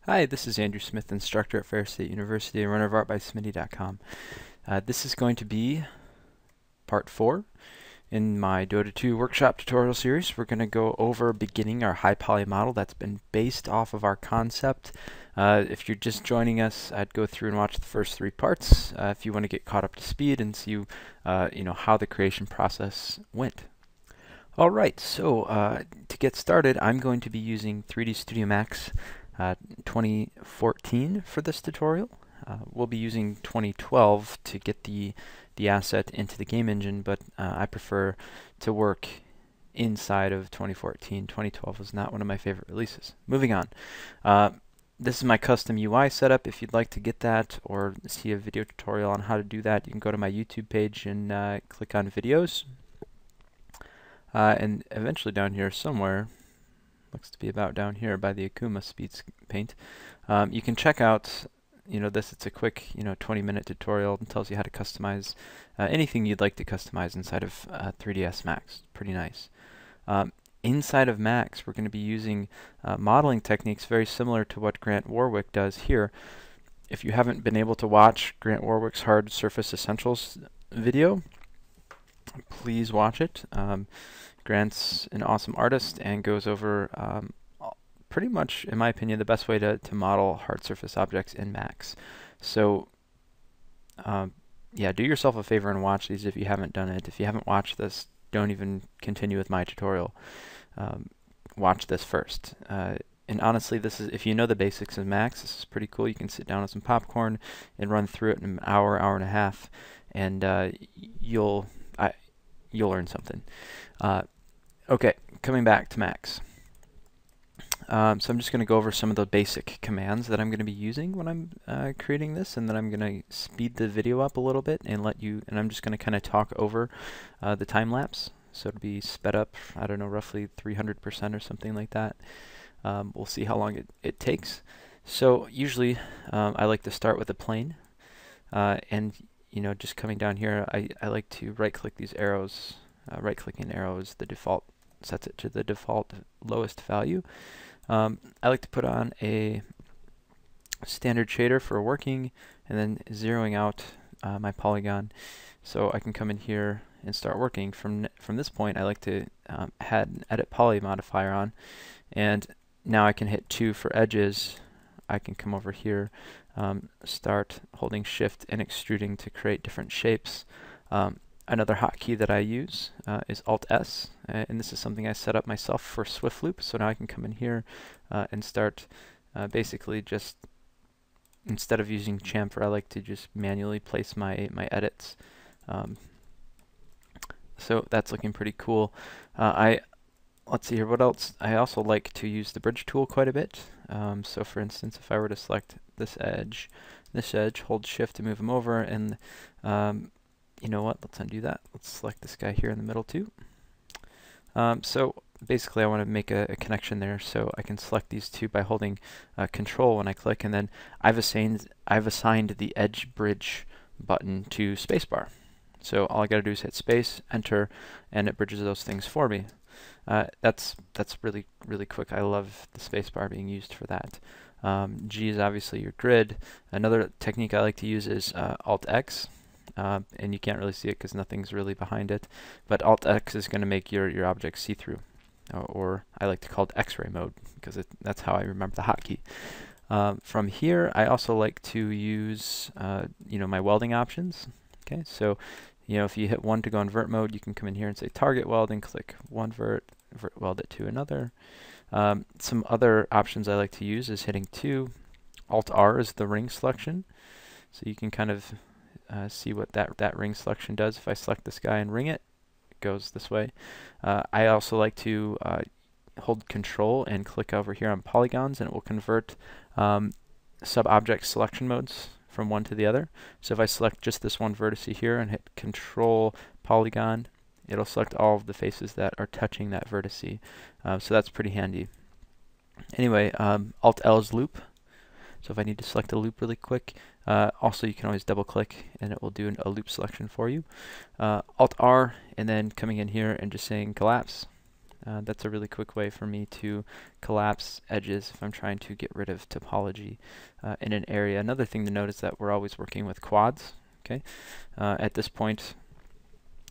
Hi, this is Andrew Smith, instructor at Fair State University and runner of art by Smitty.com. This is going to be part 4 in my Dota 2 workshop tutorial series. We're going to go over beginning our high poly model that's been based off of our concept. If you're just joining us, I'd go through and watch the first 3 parts if you want to get caught up to speed and see how the creation process went. Alright, so to get started, I'm going to be using 3D Studio Max 2014 for this tutorial. We'll be using 2012 to get the asset into the game engine, but I prefer to work inside of 2014. 2012 was not one of my favorite releases. Moving on. This is my custom UI setup. If you'd like to get that or see a video tutorial on how to do that, you can go to my YouTube page and click on videos. And eventually down here somewhere, looks to be about down here by the Akuma speed paint, you can check out this. It's a quick 20-minute tutorial. It tells you how to customize anything you'd like to customize inside of 3ds Max. Pretty nice. Inside of Max, we're going to be using modeling techniques very similar to what Grant Warwick does here. If you haven't been able to watch Grant Warwick's Hard Surface Essentials video, please watch it. Grant's an awesome artist and goes over pretty much, in my opinion, the best way to model hard surface objects in Max. So yeah, do yourself a favor and watch these if you haven't done it. If you haven't watched this, don't even continue with my tutorial. Watch this first. And honestly, this is, if you know the basics of Max, this is pretty cool. You can sit down with some popcorn and run through it in an hour, hour and a half, and you'll learn something. Okay, coming back to Max. So I'm just going to go over some of the basic commands that I'm going to be using when I'm creating this, and then I'm going to speed the video up a little bit and I'm just going to kind of talk over the time lapse. So it'll be sped up, I don't know, roughly 300% or something like that. We'll see how long it takes. So usually I like to start with a plane, and just coming down here, I like to right-click these arrows. Right-clicking arrow is the default, sets it to the default lowest value. I like to put on a standard shader for working, and then zeroing out my polygon, so I can come in here and start working. From this point, I like to add an edit poly modifier on, and now I can hit 2 for edges. I can come over here, start holding shift and extruding to create different shapes. Another hotkey that I use is Alt-S, and this is something I set up myself for Swift Loop. So now I can come in here and start basically just, instead of using chamfer, I like to just manually place my edits. So that's looking pretty cool. Let's see here, what else? I also like to use the bridge tool quite a bit. So for instance, if I were to select this edge, hold shift to move them over, and you know what, let's undo that. Let's select this guy here in the middle too. So basically I want to make a connection there, so I can select these two by holding control when I click, and then I've assigned the edge bridge button to spacebar. So all I gotta do is hit space, enter, and it bridges those things for me. That's really, really quick. I love the spacebar being used for that. G is obviously your grid. Another technique I like to use is Alt-X. And you can't really see it because nothing's really behind it, but Alt-X is going to make your object see-through, or I like to call it X-ray mode because that's how I remember the hotkey. From here, I also like to use my welding options. Okay, so if you hit 1 to go in vert mode, you can come in here and say target weld and click one vert weld it to another. Some other options I like to use is hitting 2. Alt-R is the ring selection, so you can kind of see what that ring selection does. If I select this guy and ring it, it goes this way. I also like to hold control and click over here on polygons, and it will convert sub-object selection modes from one to the other. So if I select just this one vertex here and hit control polygon, it'll select all of the faces that are touching that vertex. So that's pretty handy. Anyway, Alt-L is loop. So if I need to select a loop really quick, also you can always double click and it will do a loop selection for you. Alt-R, and then coming in here and just saying collapse. That's a really quick way for me to collapse edges if I'm trying to get rid of topology in an area. Another thing to note is that we're always working with quads. Okay, at this point,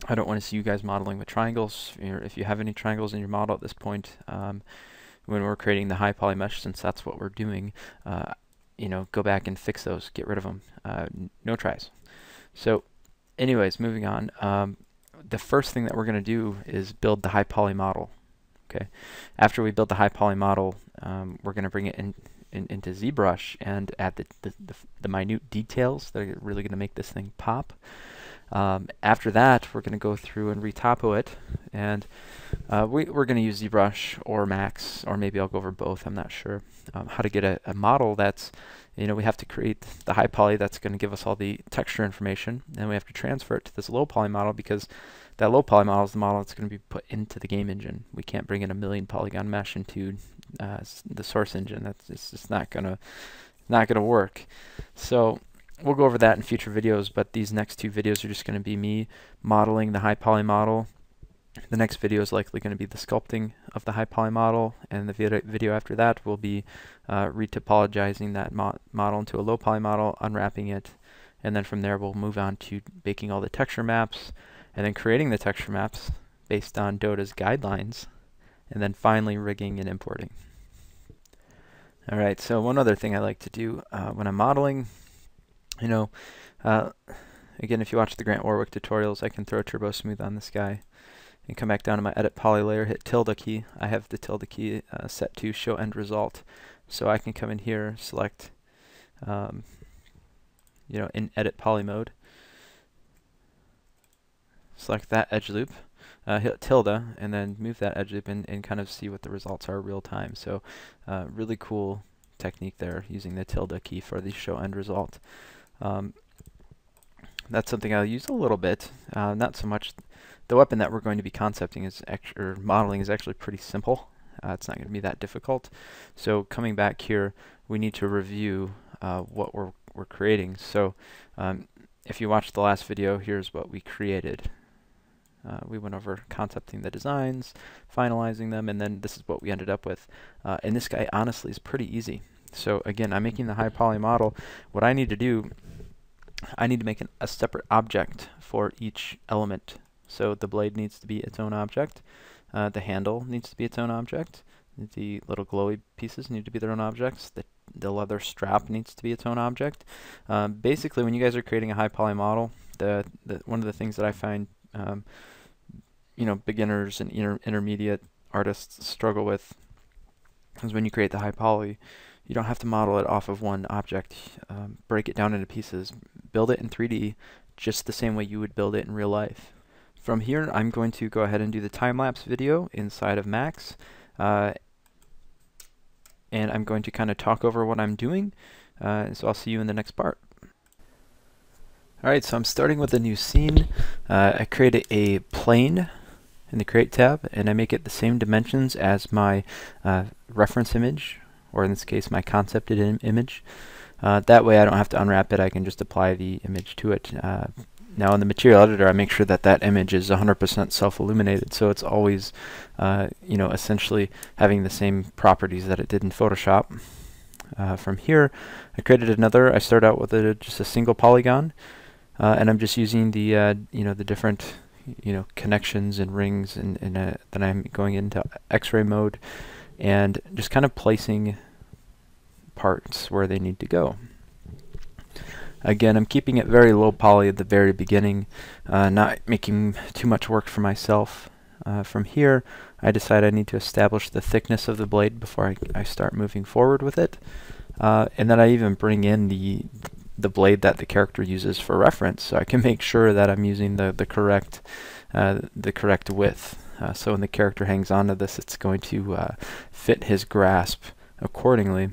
I don't want to see you guys modeling with triangles. If you have any triangles in your model at this point, when we're creating the high poly mesh, since that's what we're doing, go back and fix those, get rid of them. No tries. So anyways, moving on. The first thing that we're going to do is build the high poly model. Okay. After we build the high poly model, we're going to bring it into ZBrush and add the minute details that are really going to make this thing pop. After that, we're going to go through and retopo it, and we're going to use ZBrush or Max, or maybe I'll go over both, I'm not sure, how to get a model that's, we have to create the high poly that's going to give us all the texture information, and we have to transfer it to this low poly model, because that low poly model is the model that's going to be put into the game engine. We can't bring in a 1,000,000 polygon mesh into the source engine. It's just not gonna work. So we'll go over that in future videos, but these next 2 videos are just going to be me modeling the high poly model. The next video is likely going to be the sculpting of the high poly model, and the video after that will be retopologizing that model into a low poly model, unwrapping it, and then from there we'll move on to baking all the texture maps, and then creating the texture maps based on Dota's guidelines, and then finally rigging and importing. Alright, so one other thing I like to do when I'm modeling, again, if you watch the Grant Warwick tutorials, I can throw Turbo Smooth on this guy and come back down to my edit poly layer, hit tilde key. I have the tilde key set to show end result, so I can come in here, select in edit poly mode, select that edge loop, hit tilde, and then move that edge loop and kind of see what the results are real time. So really cool technique there, using the tilde key for the show end result. That's something I'll use a little bit, not so much. The weapon that we're going to be concepting or modeling is actually pretty simple. It's not going to be that difficult. So coming back here, we need to review what we're creating. So if you watched the last video, here's what we created. We went over concepting the designs, finalizing them, and then this is what we ended up with. And this guy honestly is pretty easy. So again, I'm making the high poly model. What I need to do, I need to make a separate object for each element. So the blade needs to be its own object, the handle needs to be its own object, the little glowy pieces need to be their own objects, the leather strap needs to be its own object. Basically, when you guys are creating a high poly model, one of the things that I find beginners and intermediate artists struggle with is when you create the high poly, you don't have to model it off of one object. Break it down into pieces, build it in 3D just the same way you would build it in real life. From here, I'm going to go ahead and do the time-lapse video inside of Max, and I'm going to kind of talk over what I'm doing, so I'll see you in the next part. Alright, so I'm starting with a new scene. I create a plane in the Create tab, and I make it the same dimensions as my reference image, or in this case my concepted image. That way I don't have to unwrap it, I can just apply the image to it. Now in the material editor, I make sure that that image is 100% self-illuminated, so it's always essentially having the same properties that it did in Photoshop. From here, I start out with just a single polygon, and I'm just using the the different connections and rings, and then I'm going into X-ray mode and just kind of placing parts where they need to go. Again, I'm keeping it very low poly at the very beginning, not making too much work for myself. From here, I decide I need to establish the thickness of the blade before I start moving forward with it. And then I even bring in the blade that the character uses for reference, so I can make sure that I'm using the correct width. So when the character hangs onto this, it's going to fit his grasp accordingly.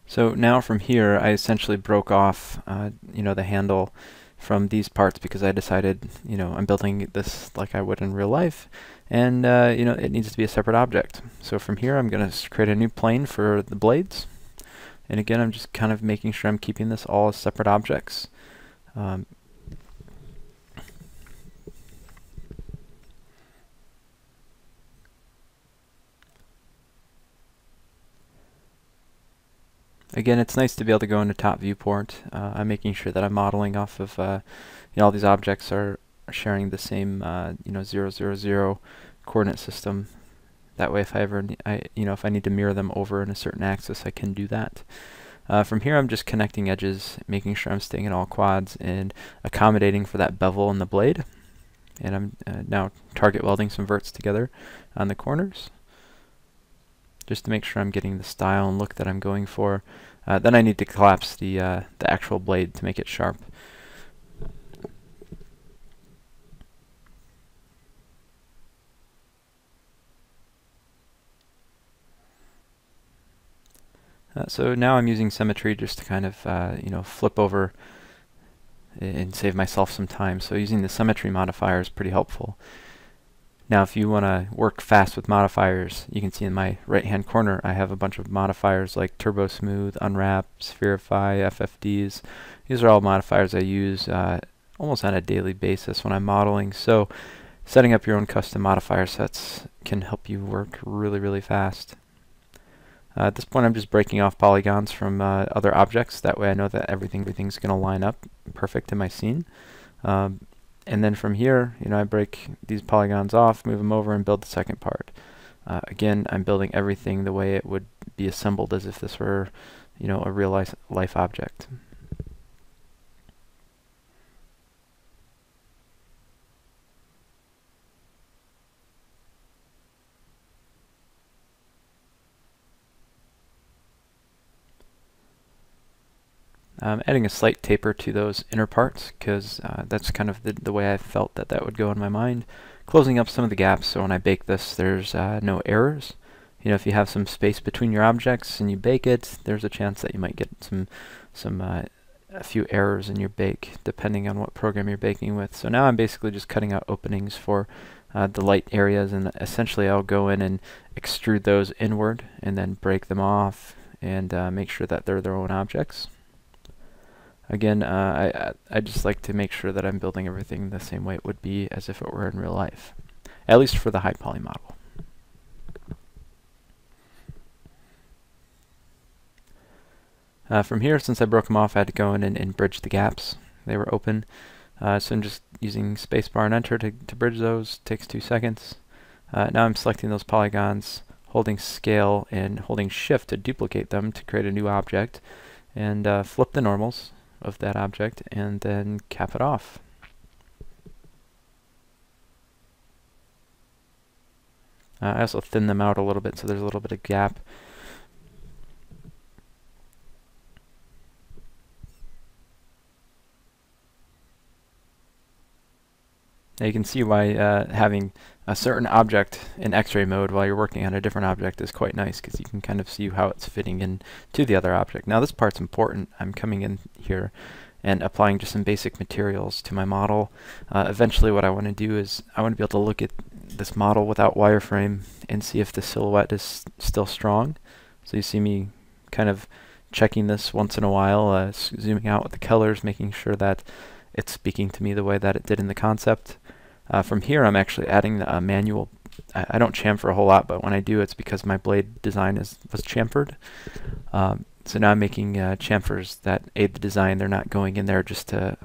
So now from here, I essentially broke off, the handle from these parts because I decided, I'm building this like I would in real life, and it needs to be a separate object. So from here, I'm going to create a new plane for the blades, and again, I'm just kind of making sure I'm keeping this all as separate objects. Again, it's nice to be able to go into top viewport. I'm making sure that I'm modeling off of, all these objects are sharing the same, 0, 0, 0 coordinate system. That way, if I ever, if I need to mirror them over in a certain axis, I can do that. From here, I'm just connecting edges, making sure I'm staying in all quads and accommodating for that bevel in the blade. And I'm now target welding some verts together on the corners, just to make sure I'm getting the style and look that I'm going for. Then I need to collapse the actual blade to make it sharp. So now I'm using symmetry just to kind of flip over and save myself some time. So using the symmetry modifier is pretty helpful. Now if you want to work fast with modifiers, you can see in my right hand corner I have a bunch of modifiers like Turbo Smooth, Unwrap, Spherify, FFDs. These are all modifiers I use almost on a daily basis when I'm modeling. So setting up your own custom modifier sets can help you work really, really fast. At this point I'm just breaking off polygons from other objects. That way I know that everything's going to line up perfect in my scene. And then from here, I break these polygons off, move them over, and build the second part. Again, I'm building everything the way it would be assembled as if this were, a real life object. Adding a slight taper to those inner parts, because that's kind of the way I felt that would go in my mind. Closing up some of the gaps so when I bake this there's no errors. If you have some space between your objects and you bake it, there's a chance that you might get a few errors in your bake depending on what program you're baking with. So now I'm basically just cutting out openings for the light areas, and essentially I'll go in and extrude those inward and then break them off and make sure that they're their own objects. Again, I just like to make sure that I'm building everything the same way it would be as if it were in real life, at least for the high poly model. From here, since I broke them off, I had to go in and bridge the gaps. They were open, so I'm just using spacebar and enter to bridge those. Takes 2 seconds. Now I'm selecting those polygons, holding scale and holding shift to duplicate them to create a new object, and flip the normals of that object and then cap it off. I also thin them out a little bit so there's a little bit of gap. Now you can see why having a certain object in X-ray mode while you're working on a different object is quite nice, because you can kind of see how it's fitting in to the other object. Now this part's important. I'm coming in here and applying just some basic materials to my model. Eventually what I want to do is I want to be able to look at this model without wireframe and see if the silhouette is still strong. So you see me kind of checking this once in a while, zooming out with the colors, making sure that it's speaking to me the way that it did in the concept. From here I'm actually adding a manual. I don't chamfer a whole lot, but when I do, it's because my blade design was chamfered. So now I'm making chamfers that aid the design. They're not going in there just to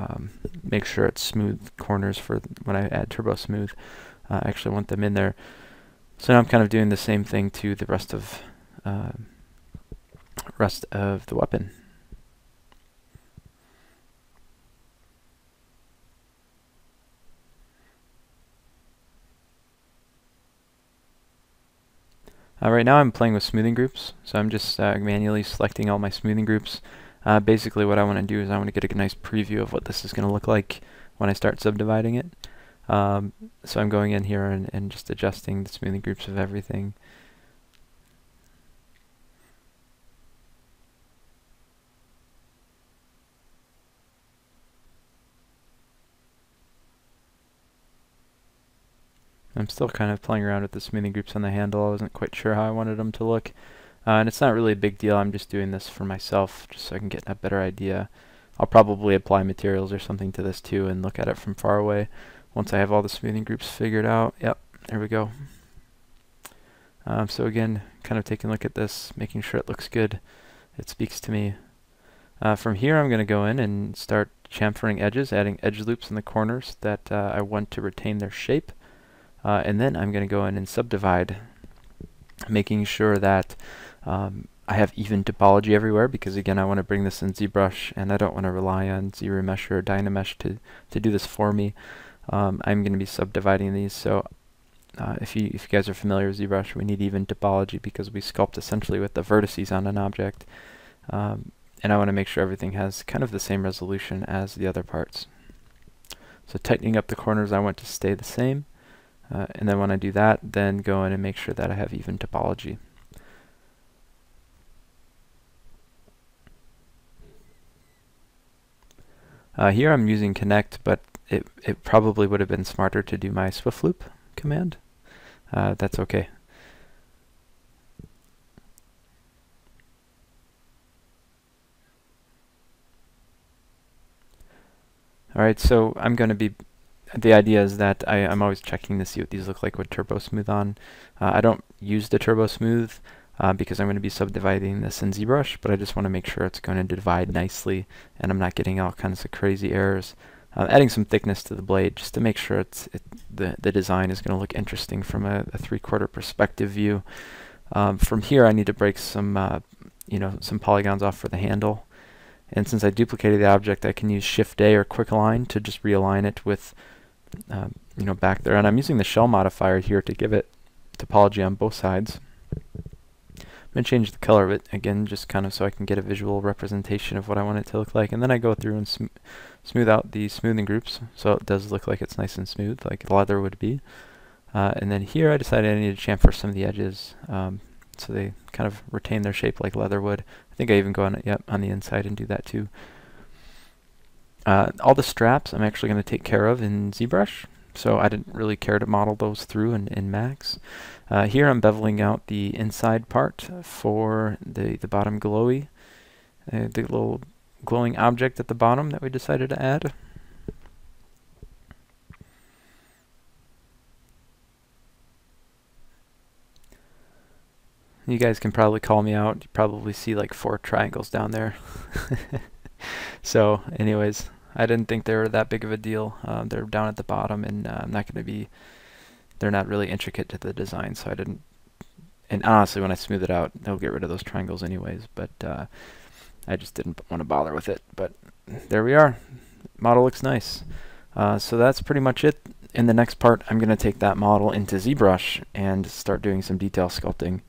make sure it's smooth corners for when I add Turbo Smooth. I actually want them in there. So now I'm kind of doing the same thing to the rest of the weapon. Right now I'm playing with smoothing groups, so I'm just manually selecting all my smoothing groups. Basically what I want to do is I want to get a nice preview of what this is going to look like when I start subdividing it. So I'm going in here and just adjusting the smoothing groups of everything. I'm still kind of playing around with the smoothing groups on the handle. I wasn't quite sure how I wanted them to look. And it's not really a big deal. I'm just doing this for myself just so I can get a better idea. I'll probably apply materials or something to this too and look at it from far away once I have all the smoothing groups figured out. Yep, there we go. So again, kind of taking a look at this, making sure it looks good, It speaks to me. From here I'm going to go in and start chamfering edges, adding edge loops in the corners that I want to retain their shape. And then I'm going to go in and subdivide, making sure that I have even topology everywhere, because again I want to bring this in ZBrush and I don't want to rely on ZRemesh or Dynamesh to do this for me. I'm going to be subdividing these, so if you guys are familiar with ZBrush, we need even topology because we sculpt essentially with the vertices on an object. And I want to make sure everything has kind of the same resolution as the other parts. So tightening up the corners I want to stay the same. And then when I do that, then go in and make sure that I have even topology. Here I'm using connect, but it probably would have been smarter to do my Swift loop command. That's okay. Alright, so I'm going to be, the idea is that I'm always checking to see what these look like with Turbo Smooth on. I don't use the Turbo Smooth because I'm going to be subdividing this in ZBrush, but I just want to make sure it's going to divide nicely and I'm not getting all kinds of crazy errors. Adding some thickness to the blade just to make sure the design is going to look interesting from a 3/4 perspective view. From here I need to break some some polygons off for the handle. And since I duplicated the object, I can use Shift-A or Quick Align to just realign it with, back there. And I'm using the shell modifier here to give it topology on both sides. I'm going to change the color of it again, just kind of so I can get a visual representation of what I want it to look like. And then I go through and smooth out the smoothing groups, so it does look like it's nice and smooth, like leather would be. And then here I decided I needed to chamfer some of the edges, so they kind of retain their shape like leather would. I think I even go on it, on the inside and do that too. All the straps I'm actually going to take care of in ZBrush, so I didn't really care to model those through in Max. Here I'm beveling out the inside part for the bottom glowy, the little glowing object at the bottom that we decided to add. You guys can probably call me out. You probably see like 4 triangles down there. So anyways, I didn't think they were that big of a deal. They're down at the bottom, and they're not really intricate to the design, so I didn't. And honestly, when I smooth it out, they'll get rid of those triangles anyways, but I just didn't want to bother with it. But there we are. Model looks nice. So that's pretty much it. In the next part, I'm going to take that model into ZBrush and start doing some detail sculpting.